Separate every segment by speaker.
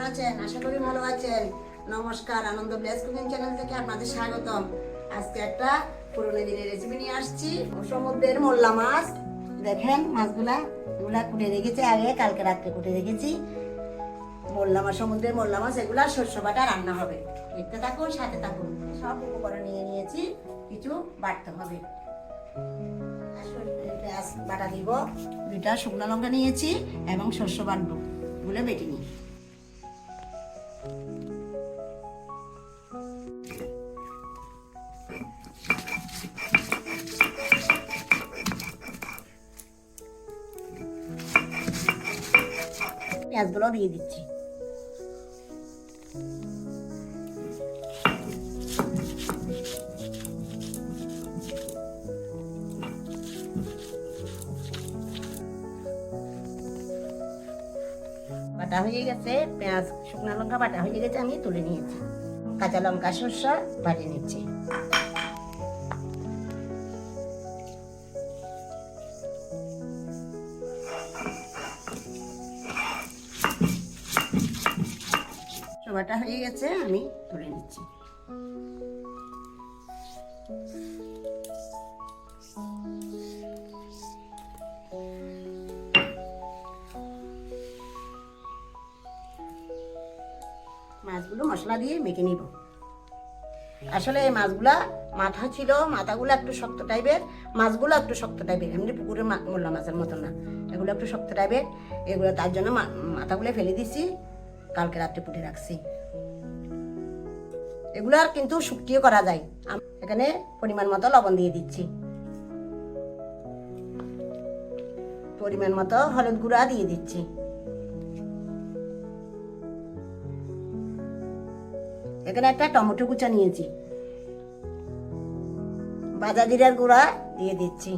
Speaker 1: আছেন? আশা করি ভালো আছেন। নমস্কার, আনন্দ ব্লেস কুকিং চ্যানেল থেকে আপনাদের স্বাগতম। আজকে একটা পুরনো দিনের রেসিপি নিয়ে আসছি। সমুদ্রের মোল্লা মাছ। দেখেন মাছগুলা, এগুলা কুটে রেখেছি আগে, কালকে রাত্রে কুটে রেখেছি। মোল্লা মাছ, সমুদ্রের মোল্লা মাছ, এগুলা শস্য বাটা রান্না হবে। দেখতে থাকুন, সাথে থাকুন। সব উপকরণ নিয়ে নিয়েছি, কিছু বাটতে হবে। পেঁয়াজ বাটা দিব, 2টা শুকনো লঙ্কা নিয়েছি এবং শস্য বাটবো, এগুলো বেটে নিই। পেঁয়াজগুলো দিয়ে দিচ্ছি। বাটা হয়ে গেছে, পেঁয়াজ শুকনো লঙ্কা বাটা হয়ে গেছে, আমি তুলে নিয়েছি। কাঁচা লঙ্কা শস্য বাটি নিচ্ছি। বাটা হয়ে গেছে, আমি তুলে নিচ্ছি। মাছগুলো মশলা দিয়ে মেখে নিব। আসলে এই মাছগুলা মাথা ছিল, মাথাগুলো একটু শক্ত টাইপের, মাছগুলো একটু শক্ত টাইপের, এমনি পুকুরে মোল্লা মাছের মতো না, এগুলো একটু শক্ত টাইপের। এগুলো তার জন্য মাথাগুলো ফেলে দিছি, কালকে রাত্রে পুঁটে রাখছি। এগুলো আর কিন্তু শুকিয়ে করা যায়। এখানে পরিমাণ মতো লবণ দিয়ে দিচ্ছি, পরিমাণ মতো হলুদ গুঁড়া দিয়ে দিচ্ছি, এখানে একটা টমেটো কুচা নিয়েছি, ভাজা জিরার গুঁড়া দিয়ে দিচ্ছি,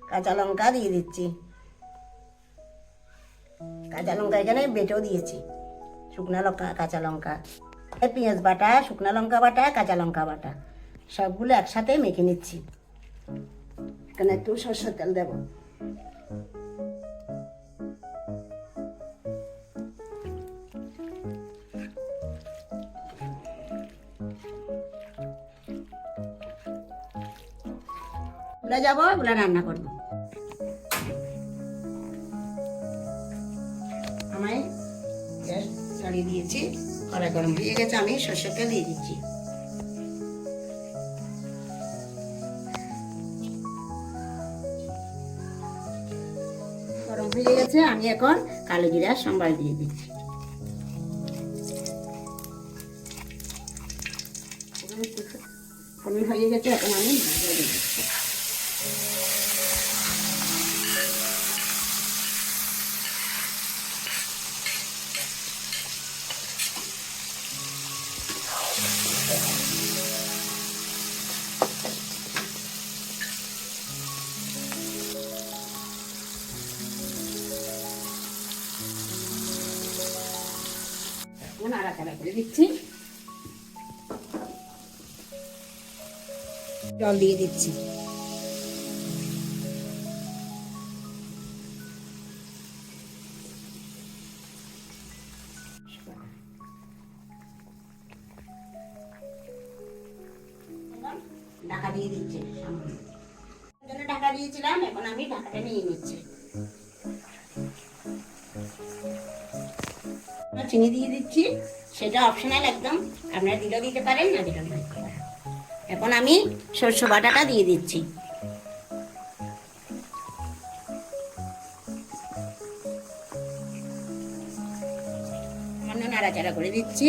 Speaker 1: কাঁচা লঙ্কা দিয়ে দিচ্ছি। কাঁচা লঙ্কা এখানে বেটেও দিয়েছি, শুকনো লঙ্কা কাঁচা লঙ্কা, পেঁয়াজ বাটা, শুকনো লঙ্কা বাটা, কাঁচা লঙ্কা বাটা, সবগুলো একসাথে মেখে নিচ্ছি। এখানে একটু সরষের তেল দেব। ভুলে যাবো, এগুলো রান্না করবো। আমি গ্যাস জ্বালিয়ে দিয়েছি, কড়াই গরম হয়ে গেছে, আমি সরষের তেল দিয়ে দিচ্ছি। গরম হয়ে গেছে, আমি এখন কালো জিরা সম্বার দিয়ে দিচ্ছি। ফোড়ন হয়ে গেছে, এখন আমি দিয়ে দিচ্ছি। নাড়াচাড়া করে দিচ্ছি, জল দিয়ে দিচ্ছি। ঢাকা দিয়ে দিচ্ছি, ঢাকা দিয়েছিলাম, এখন আমি ঢাকাটা নিয়ে নিচ্ছি। চিনি দিয়ে দিচ্ছি, সেটা অপশনাল একদম, আপনারা দিলেও দিতে পারেন, না দিলেও দিতে পারেন। এখন আমি সরষে বাটাটা দিয়ে দিচ্ছি। নাড়াচাড়া করে দিচ্ছি।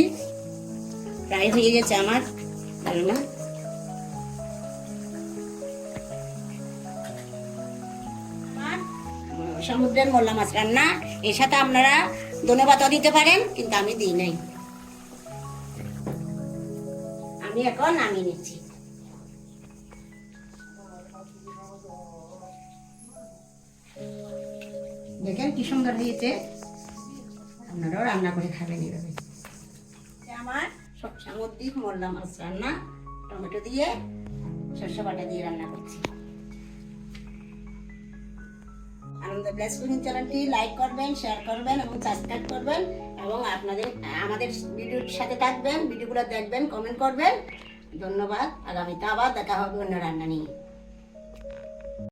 Speaker 1: প্রায় হয়ে গেছে আমার ডালনা। সমুদ্রের মোল্লা মাছ রান্না, এর সাথে আপনারা ধনেপাতাও দিতে পারেন, কিন্তু আমি দিই নাই। আমি এখন নামিয়ে নিচ্ছি। দেখেন কি সুন্দর হয়েছে, আপনারাও রান্না করে খাবেন এইভাবে। আমার সামুদ্রিক মোল্লা মাছ রান্না, টমেটো দিয়ে সরষে বাটা দিয়ে রান্না করছি। আনন্দ ব্লেস কুকিং চ্যানেলটি লাইক করবেন, শেয়ার করবেন এবং সাবস্ক্রাইব করবেন এবং আমাদের ভিডিওর সাথে থাকবেন, ভিডিওগুলো দেখবেন, কমেন্ট করবেন। ধন্যবাদ। আগামীতে আবার দেখা হবে অন্য রান্না নিয়ে।